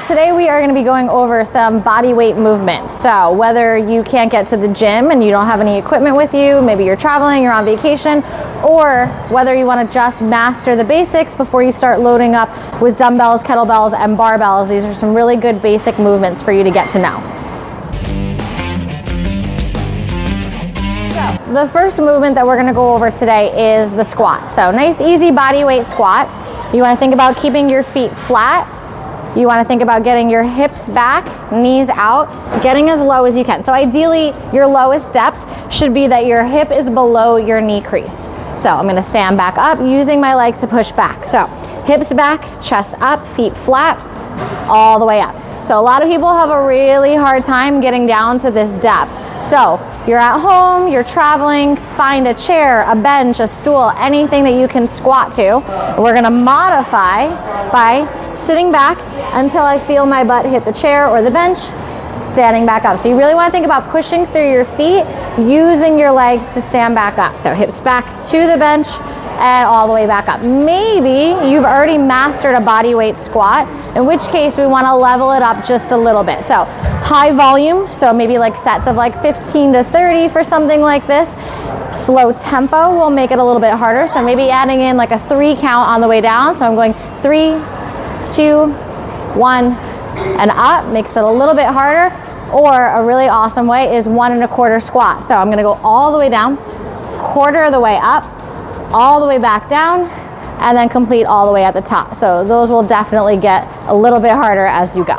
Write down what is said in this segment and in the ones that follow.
today we are going to be going over some body weight movements. So whether you can't get to the gym and you don't have any equipment with you, maybe you're traveling, you're on vacation, or whether you want to just master the basics before you start loading up with dumbbells, kettlebells, and barbells, these are some really good basic movements for you to get to know. So the first movement that we're going to go over today is the squat. So nice, easy body weight squat. You want to think about keeping your feet flat. You want to think about getting your hips back, knees out, getting as low as you can. So ideally, your lowest depth should be that your hip is below your knee crease. So I'm going to stand back up using my legs to push back. So hips back, chest up, feet flat, all the way up. So a lot of people have a really hard time getting down to this depth. So you're at home, you're traveling, find a chair, a bench, a stool, anything that you can squat to. We're going to modify by sitting back until I feel my butt hit the chair or the bench, standing back up. So you really want to think about pushing through your feet, using your legs to stand back up. So hips back to the bench and all the way back up. Maybe you've already mastered a body weight squat, in which case we want to level it up just a little bit. So high volume, so maybe like sets of like 15 to 30 for something like this. Slow tempo will make it a little bit harder. So maybe adding in like a 3 count on the way down. So I'm going 3, 2, 1, and up, makes it a little bit harder. Or a really awesome way is 1 1/4 squat. So I'm gonna go all the way down, quarter of the way up, all the way back down, and then complete all the way at the top. So those will definitely get a little bit harder as you go.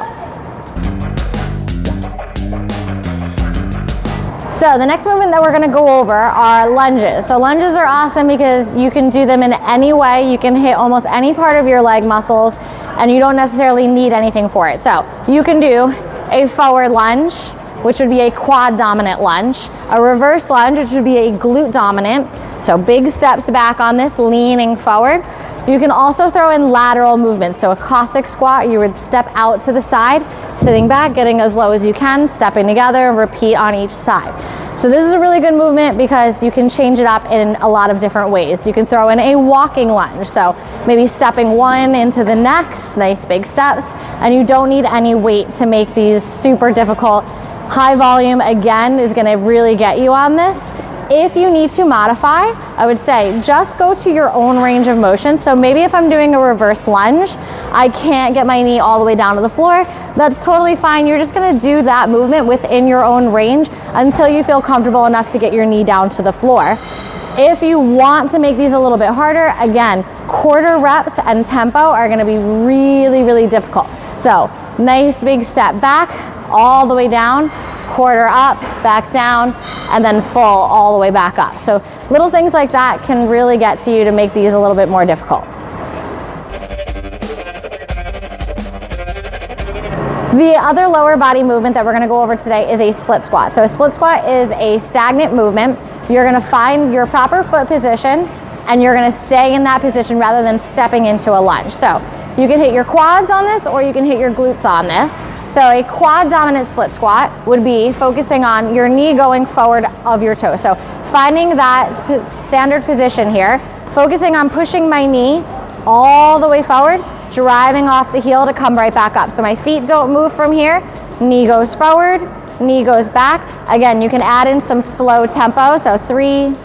So the next movement that we're going to go over are lunges. So lunges are awesome because you can do them in any way. You can hit almost any part of your leg muscles and you don't necessarily need anything for it. So you can do a forward lunge, which would be a quad dominant lunge, a reverse lunge, which would be a glute dominant. So big steps back on this, leaning forward. You can also throw in lateral movements. So a Cossack squat, you would step out to the side, sitting back, getting as low as you can, stepping together, and repeat on each side. So this is a really good movement because you can change it up in a lot of different ways. You can throw in a walking lunge. So maybe stepping one into the next, nice big steps, and you don't need any weight to make these super difficult. High volume, again, is gonna really get you on this. If you need to modify, I would say just go to your own range of motion. So maybe if I'm doing a reverse lunge, I can't get my knee all the way down to the floor. That's totally fine. You're just gonna do that movement within your own range until you feel comfortable enough to get your knee down to the floor. If you want to make these a little bit harder, again, quarter reps and tempo are gonna be really, really difficult. So nice big step back, all the way down, quarter up, back down, and then full all the way back up. So little things like that can really get to you to make these a little bit more difficult. The other lower body movement that we're gonna go over today is a split squat. So a split squat is a stagnant movement. You're gonna find your proper foot position and you're gonna stay in that position rather than stepping into a lunge. So you can hit your quads on this or you can hit your glutes on this. So a quad dominant split squat would be focusing on your knee going forward of your toe. So finding that standard position here, focusing on pushing my knee all the way forward, driving off the heel to come right back up. So my feet don't move from here, knee goes forward, knee goes back. Again, you can add in some slow tempo. So 3,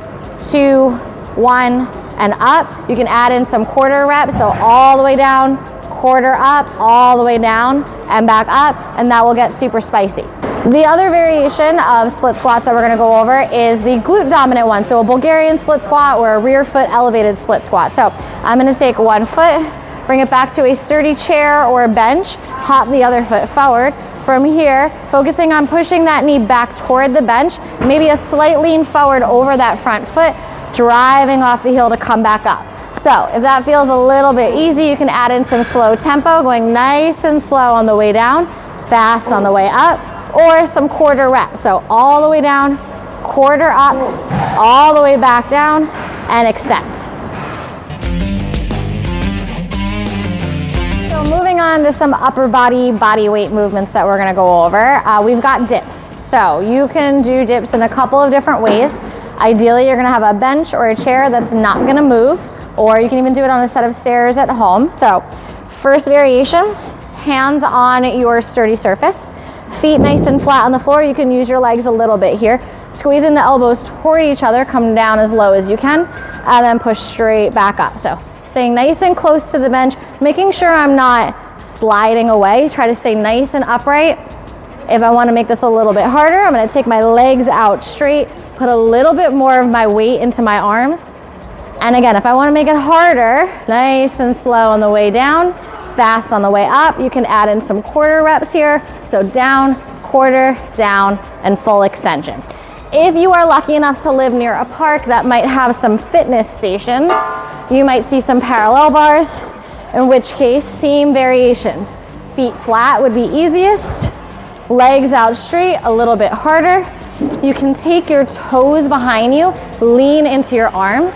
2, 1, and up. You can add in some quarter reps. So all the way down, quarter up, all the way down and back up, and that will get super spicy. The other variation of split squats that we're gonna go over is the glute dominant one. So a Bulgarian split squat or a rear foot elevated split squat. So I'm gonna take one foot, bring it back to a sturdy chair or bench, hop the other foot forward. From here, focusing on pushing that knee back toward the bench, maybe a slight lean forward over that front foot, driving off the heel to come back up. So if that feels a little bit easy, you can add in some slow tempo, going nice and slow on the way down, fast on the way up, or some quarter reps. So all the way down, quarter up, all the way back down, and extend. So moving on to some upper body weight movements that we're gonna go over. We've got dips. So you can do dips in a couple of different ways. Ideally, you're gonna have a bench or a chair that's not gonna move, or you can even do it on a set of stairs at home. So first variation, hands on your sturdy surface, feet nice and flat on the floor. You can use your legs a little bit here. Squeezing the elbows toward each other, come down as low as you can, and then push straight back up. So staying nice and close to the bench, making sure I'm not sliding away. Try to stay nice and upright. If I want to make this a little bit harder, I'm going to take my legs out straight, put a little bit more of my weight into my arms. And again, if I want to make it harder, nice and slow on the way down, fast on the way up. You can add in some quarter reps here. So down, quarter, down, and full extension. If you are lucky enough to live near a park that might have some fitness stations, you might see some parallel bars, in which case, same variations. Feet flat would be easiest, legs out straight, a little bit harder. You can take your toes behind you, lean into your arms,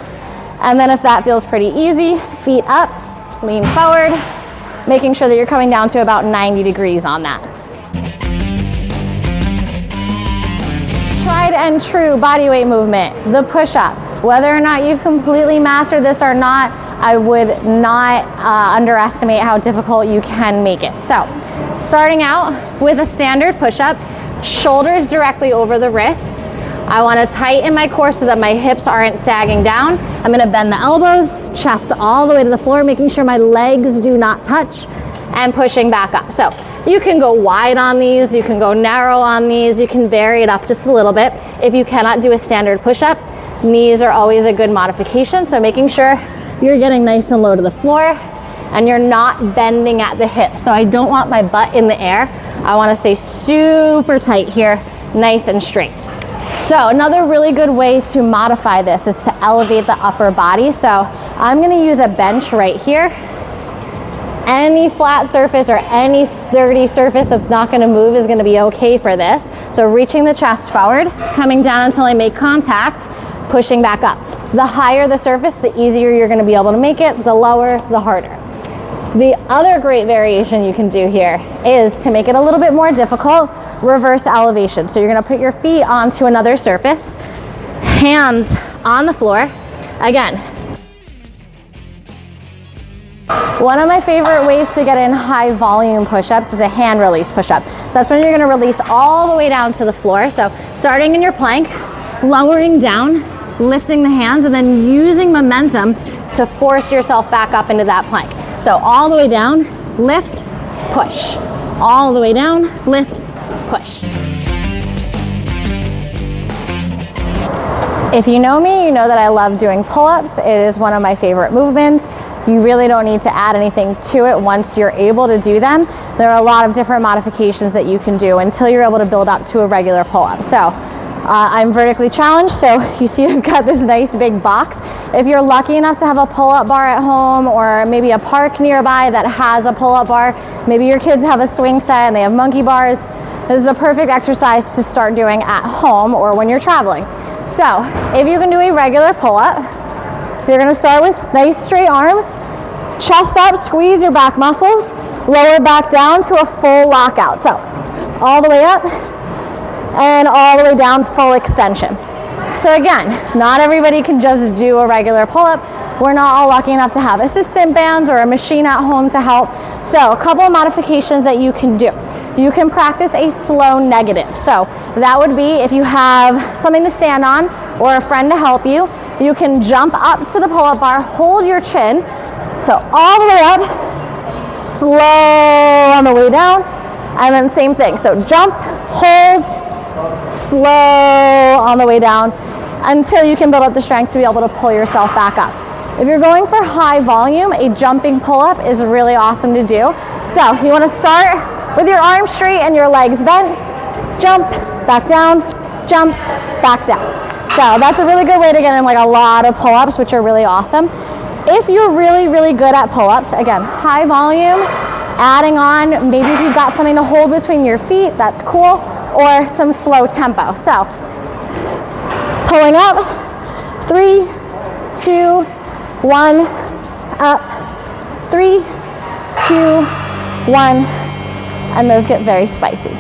and then if that feels pretty easy, feet up, lean forward, making sure that you're coming down to about 90 degrees on that. Tried and true body weight movement, the push-up. Whether or not you've completely mastered this or not, I would not underestimate how difficult you can make it. So, starting out with a standard push-up, shoulders directly over the wrists. I want to tighten my core so that my hips aren't sagging down. I'm going to bend the elbows, chest all the way to the floor, making sure my legs do not touch, and pushing back up. So you can go wide on these, you can go narrow on these, you can vary it up just a little bit. If you cannot do a standard push-up, knees are always a good modification. So making sure you're getting nice and low to the floor and you're not bending at the hip. So I don't want my butt in the air. I want to stay super tight here, nice and straight. So another really good way to modify this is to elevate the upper body. So I'm going to use a bench right here. Any flat surface or any sturdy surface that's not going to move is going to be okay for this. So reaching the chest forward, coming down until I make contact, pushing back up. The higher the surface, the easier you're going to be able to make it. The lower, the harder. The other great variation you can do here is to make it a little bit more difficult, reverse elevation. So you're going to put your feet onto another surface, hands on the floor. Again, one of my favorite ways to get in high volume push-ups is a hand release push-up. So that's when you're going to release all the way down to the floor. So starting in your plank, lowering down, lifting the hands, and then using momentum to force yourself back up into that plank. So all the way down, lift, push. All the way down, lift, push. If you know me, you know that I love doing pull-ups. It is one of my favorite movements. You really don't need to add anything to it once you're able to do them. There are a lot of different modifications that you can do until you're able to build up to a regular pull-up. So I'm vertically challenged, so you see I've got this nice big box. If you're lucky enough to have a pull-up bar at home or maybe a park nearby that has a pull-up bar, maybe your kids have a swing set and they have monkey bars, this is a perfect exercise to start doing at home or when you're traveling. So if you can do a regular pull-up, you're going to start with nice straight arms, chest up, squeeze your back muscles, lower back down to a full lockout. So all the way up and all the way down, full extension. So again, not everybody can just do a regular pull-up. We're not all lucky enough to have assistant bands or a machine at home to help. So a couple of modifications that you can do. You can practice a slow negative. So that would be if you have something to stand on or a friend to help you, you can jump up to the pull-up bar, hold your chin. So all the way up, slow on the way down, and then same thing. So jump, hold, slow on the way down until you can build up the strength to be able to pull yourself back up. If you're going for high volume, a jumping pull-up is really awesome to do. So you want to start with your arms straight and your legs bent, jump, back down, jump, back down. So that's a really good way to get in like a lot of pull-ups, which are really awesome. If you're really, really good at pull-ups, again, high volume, adding on, maybe if you've got something to hold between your feet, that's cool, or some slow tempo. So pulling up, 3, 2, 1, up, 3, 2, 1, and those get very spicy.